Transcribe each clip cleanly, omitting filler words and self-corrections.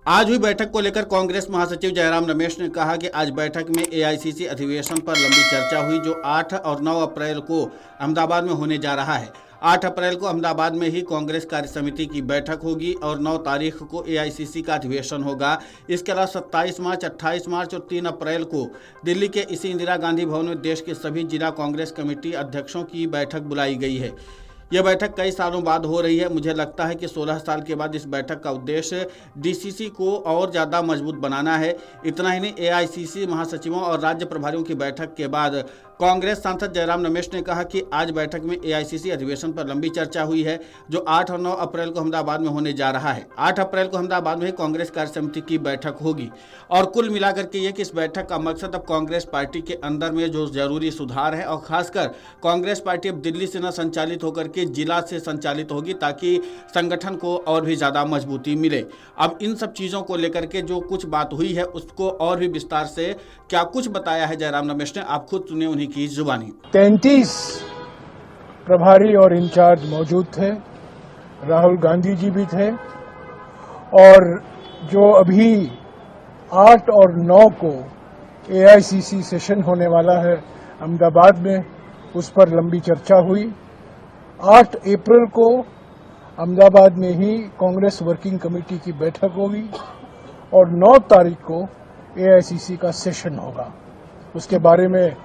आज हुई बैठक को लेकर कांग्रेस महासचिव जयराम रमेश ने कहा कि आज बैठक में एआईसीसी अधिवेशन पर लंबी चर्चा हुई जो 8 और 9 अप्रैल को अहमदाबाद में होने जा रहा है। 8 अप्रैल को अहमदाबाद में ही कांग्रेस कार्य समिति की बैठक होगी और 9 तारीख को एआईसीसी का अधिवेशन होगा। इसके अलावा 27 मार्च, 28 मार्च और 3 अप्रैल को दिल्ली के इसी इंदिरा गांधी भवन में देश के सभी जिला कांग्रेस कमेटी अध्यक्षों की बैठक बुलाई गई है। यह बैठक कई सालों बाद हो रही है। मुझे लगता है कि 16 साल के बाद इस बैठक का उद्देश्य डीसीसी को और ज़्यादा मजबूत बनाना है। इतना ही नहीं, एआईसीसी महासचिवों और राज्य प्रभारियों की बैठक के बाद कांग्रेस सांसद जयराम रमेश ने कहा कि आज बैठक में एआईसीसी अधिवेशन पर लंबी चर्चा हुई है जो 8 और 9 अप्रैल को अहमदाबाद में होने जा रहा है। 8 अप्रैल को अहमदाबाद में कांग्रेस कार्य समिति की बैठक होगी और कुल मिलाकर के ये कि इस बैठक का मकसद अब कांग्रेस पार्टी के अंदर में जो जरूरी सुधार है और खासकर कांग्रेस पार्टी अब दिल्ली से न संचालित होकर के जिला से संचालित होगी ताकि संगठन को और भी ज़्यादा मजबूती मिले। अब इन सब चीज़ों को लेकर के जो कुछ बात हुई है उसको और भी विस्तार से क्या कुछ बताया है जयराम रमेश ने, आप खुद सुने उन्हीं की जुबानी। 33 प्रभारी और इंचार्ज मौजूद थे, राहुल गांधी जी भी थे और जो अभी 8 और 9 को एआईसीसी सेशन होने वाला है अहमदाबाद में, उस पर लंबी चर्चा हुई। 8 अप्रैल को अहमदाबाद में ही कांग्रेस वर्किंग कमेटी की बैठक होगी और 9 तारीख को एआईसीसी का सेशन होगा। उसके बारे में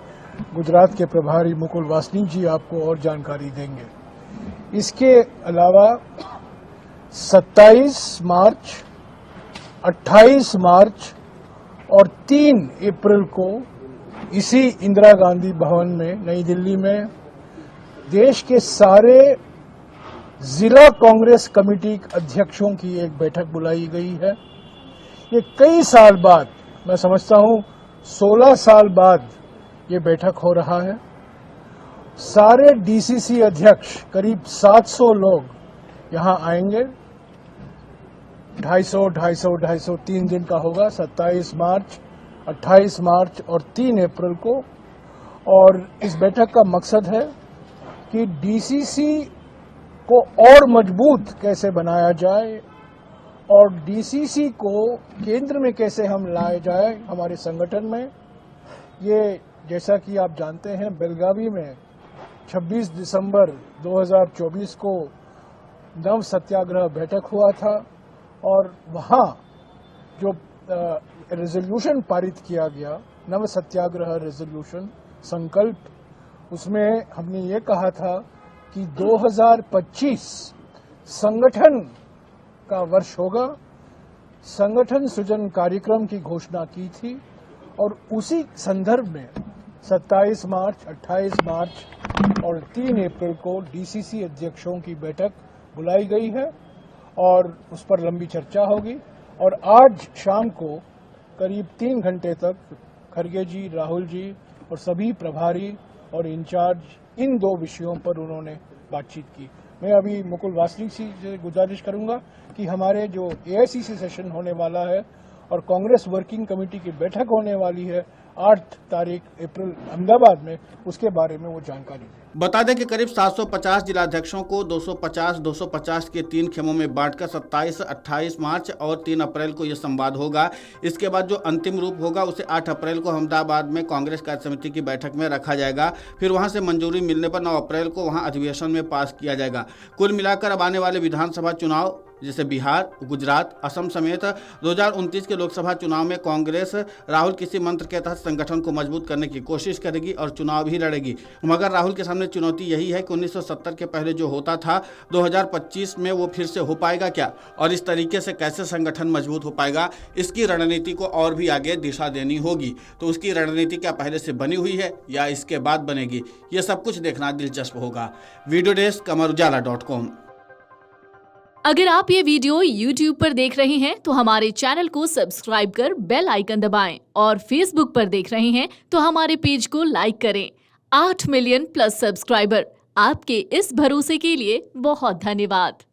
गुजरात के प्रभारी मुकुल वासनिक जी आपको और जानकारी देंगे। इसके अलावा 27 मार्च, 28 मार्च और 3 अप्रैल को इसी इंदिरा गांधी भवन में नई दिल्ली में देश के सारे जिला कांग्रेस कमेटी अध्यक्षों की एक बैठक बुलाई गई है। ये कई साल बाद, मैं समझता हूं 16 साल बाद ये बैठक हो रहा है। सारे डीसीसी अध्यक्ष करीब 700 लोग यहां आएंगे। 250 3 दिन का होगा, 27 मार्च, 28 मार्च और 3 अप्रैल को। और इस बैठक का मकसद है कि डीसीसी को और मजबूत कैसे बनाया जाए और डीसीसी को केंद्र में कैसे हम लाए जाए हमारे संगठन में। ये जैसा कि आप जानते हैं बेलगावी में 26 दिसंबर 2024 को नव सत्याग्रह बैठक हुआ था और वहाँ जो रेजोल्यूशन पारित किया गया, नव सत्याग्रह रेजोल्यूशन संकल्प, उसमें हमने ये कहा था कि 2025 संगठन का वर्ष होगा। संगठन सृजन कार्यक्रम की घोषणा की थी और उसी संदर्भ में 27 मार्च, 28 मार्च और 3 अप्रैल को डीसीसी अध्यक्षों की बैठक बुलाई गई है और उस पर लंबी चर्चा होगी। और आज शाम को करीब 3 घंटे तक खरगे जी, राहुल जी और सभी प्रभारी और इंचार्ज इन 2 विषयों पर उन्होंने बातचीत की। मैं अभी मुकुल वासनिक जी से गुजारिश करूंगा कि हमारे जो एआईसीसी सेशन होने वाला है और कांग्रेस वर्किंग कमेटी की बैठक होने वाली है 8 तारीख अप्रैल अहमदाबाद में, उसके बारे में वो जानकारी दें। बता दें कि करीब 750 जिलाध्यक्षों को 250 के 3 खेमों में बांटकर 27, 28 मार्च और 3 अप्रैल को यह संवाद होगा। इसके बाद जो अंतिम रूप होगा उसे 8 अप्रैल को अहमदाबाद में कांग्रेस कार्य समिति की बैठक में रखा जाएगा। फिर वहां से मंजूरी मिलने पर 9 अप्रैल को वहां अधिवेशन में पास किया जाएगा। कुल मिलाकर अब आने वाले विधानसभा चुनाव जैसे बिहार, गुजरात, असम समेत 2029 के लोकसभा चुनाव में कांग्रेस राहुल किसी मंत्र के तहत संगठन को मजबूत करने की कोशिश करेगी और चुनाव भी लड़ेगी। मगर राहुल के सामने चुनौती यही है कि 1970 के पहले जो होता था 2025 में वो फिर से हो पाएगा क्या, और इस तरीके से कैसे संगठन मजबूत हो पाएगा, इसकी रणनीति को और भी आगे दिशा देनी होगी। तो उसकी रणनीति क्या पहले से बनी हुई है या इसके बाद बनेगी, ये सब कुछ देखना दिलचस्प होगा। Video desk amarujala.com। अगर आप ये वीडियो YouTube पर देख रहे हैं तो हमारे चैनल को सब्सक्राइब कर बेल आइकन दबाएं और Facebook पर देख रहे हैं तो हमारे पेज को लाइक करें। 8 मिलियन प्लस सब्सक्राइबर, आपके इस भरोसे के लिए बहुत धन्यवाद।